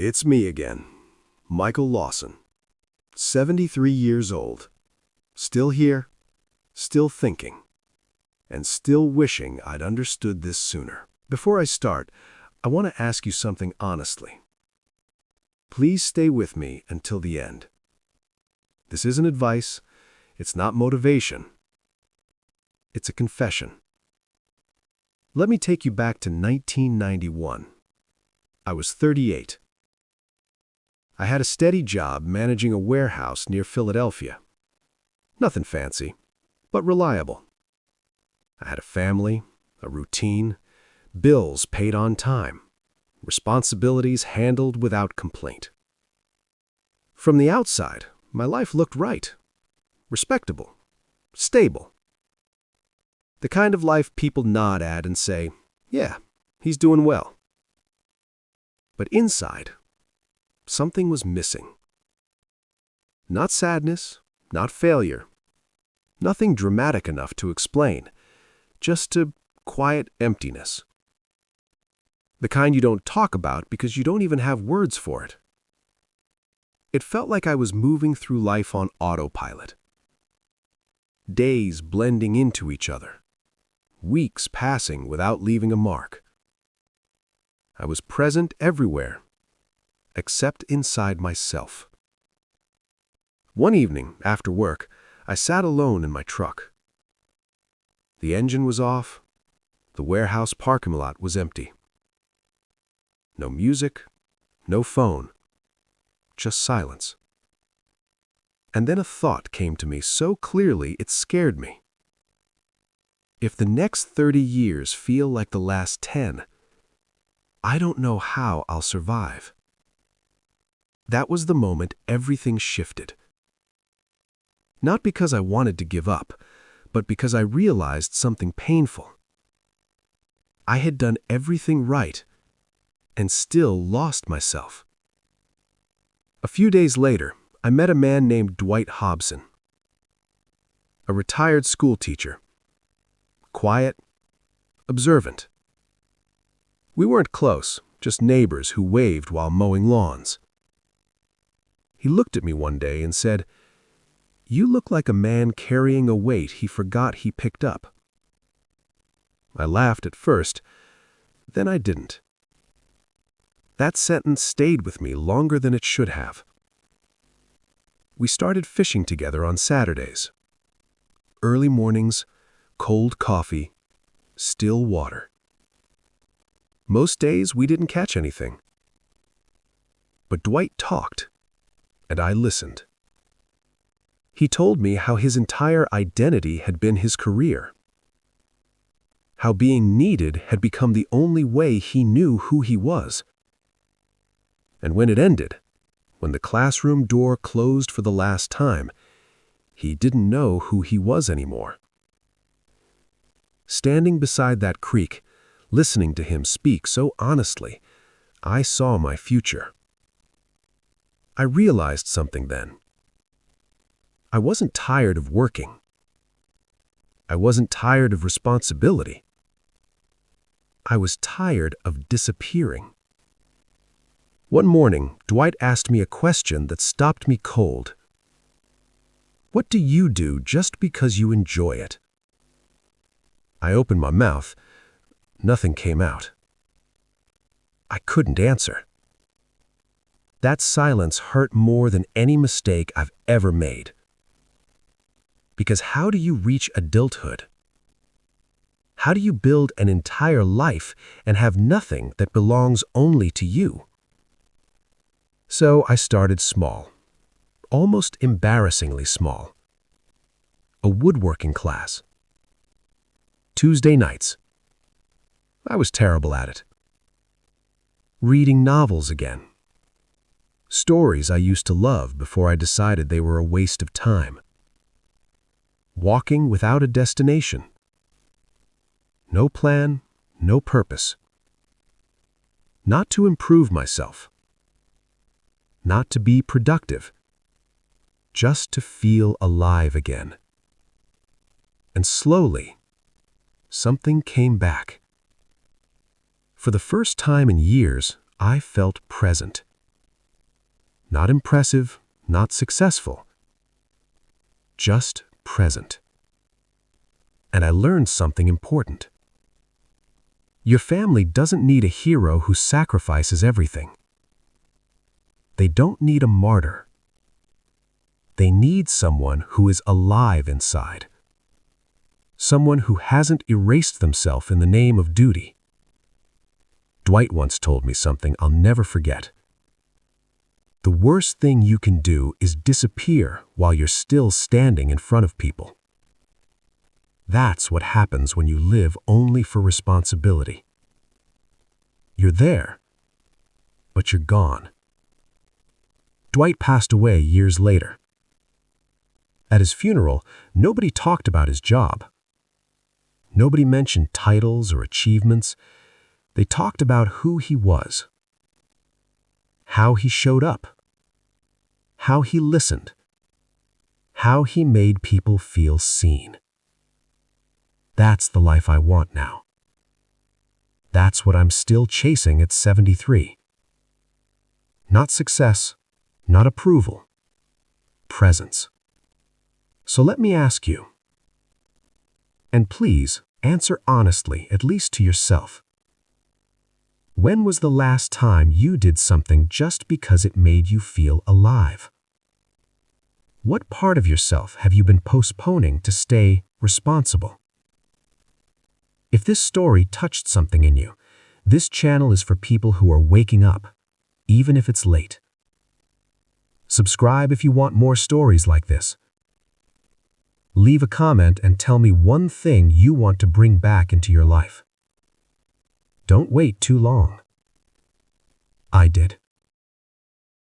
It's me again, Michael Lawson, 73 years old, still here, still thinking, and still wishing I'd understood this sooner. Before I start, I want to ask you something honestly. Please stay with me until the end. This isn't advice, it's not motivation, it's a confession. Let me take you back to 1991. I was 38. I had a steady job managing a warehouse near Philadelphia. Nothing fancy, but reliable. I had a family, a routine, bills paid on time, responsibilities handled without complaint. From the outside, my life looked right, respectable, stable. The kind of life people nod at and say, yeah, he's doing well. But inside, something was missing. Not sadness, not failure, nothing dramatic enough to explain, just a quiet emptiness. The kind you don't talk about because you don't even have words for it. It felt like I was moving through life on autopilot. Days blending into each other, weeks passing without leaving a mark. I was present everywhere, except inside myself. One evening, after work, I sat alone in my truck. The engine was off, the warehouse parking lot was empty. No music, no phone, just silence. And then a thought came to me so clearly it scared me. If the next 30 years feel like the last 10, I don't know how I'll survive. That was the moment everything shifted. Not because I wanted to give up, but because I realized something painful. I had done everything right and still lost myself. A few days later, I met a man named Dwight Hobson, a retired school teacher. Quiet, observant. We weren't close, just neighbors who waved while mowing lawns. He looked at me one day and said, "You look like a man carrying a weight he forgot he picked up." I laughed at first, then I didn't. That sentence stayed with me longer than it should have. We started fishing together on Saturdays. Early mornings, cold coffee, still water. Most days we didn't catch anything. But Dwight talked, and I listened. He told me how his entire identity had been his career. How being needed had become the only way he knew who he was. And when it ended, when the classroom door closed for the last time, he didn't know who he was anymore. Standing beside that creek, listening to him speak so honestly, I saw my future. I realized something then. I wasn't tired of working. I wasn't tired of responsibility. I was tired of disappearing. One morning, Dwight asked me a question that stopped me cold. What do you do just because you enjoy it? I opened my mouth. Nothing came out. I couldn't answer. That silence hurt more than any mistake I've ever made. Because how do you reach adulthood? How do you build an entire life and have nothing that belongs only to you? So I started small, almost embarrassingly small. A woodworking class. Tuesday nights. I was terrible at it. Reading novels again. Stories I used to love before I decided they were a waste of time. Walking without a destination. No plan, no purpose. Not to improve myself. Not to be productive. Just to feel alive again. And slowly, something came back. For the first time in years, I felt present. Not impressive, not successful. Just present. And I learned something important. Your family doesn't need a hero who sacrifices everything. They don't need a martyr. They need someone who is alive inside. Someone who hasn't erased themselves in the name of duty. Dwight once told me something I'll never forget. The worst thing you can do is disappear while you're still standing in front of people. That's what happens when you live only for responsibility. You're there, but you're gone. Dwight passed away years later. At his funeral, nobody talked about his job. Nobody mentioned titles or achievements. They talked about who he was, how he showed up, how he listened, how he made people feel seen. That's the life I want now. That's what I'm still chasing at 73. Not success, not approval, presence. So let me ask you, and please answer honestly, at least to yourself. When was the last time you did something just because it made you feel alive? What part of yourself have you been postponing to stay responsible? If this story touched something in you, this channel is for people who are waking up, even if it's late. Subscribe if you want more stories like this. Leave a comment and tell me one thing you want to bring back into your life. Don't wait too long. I did.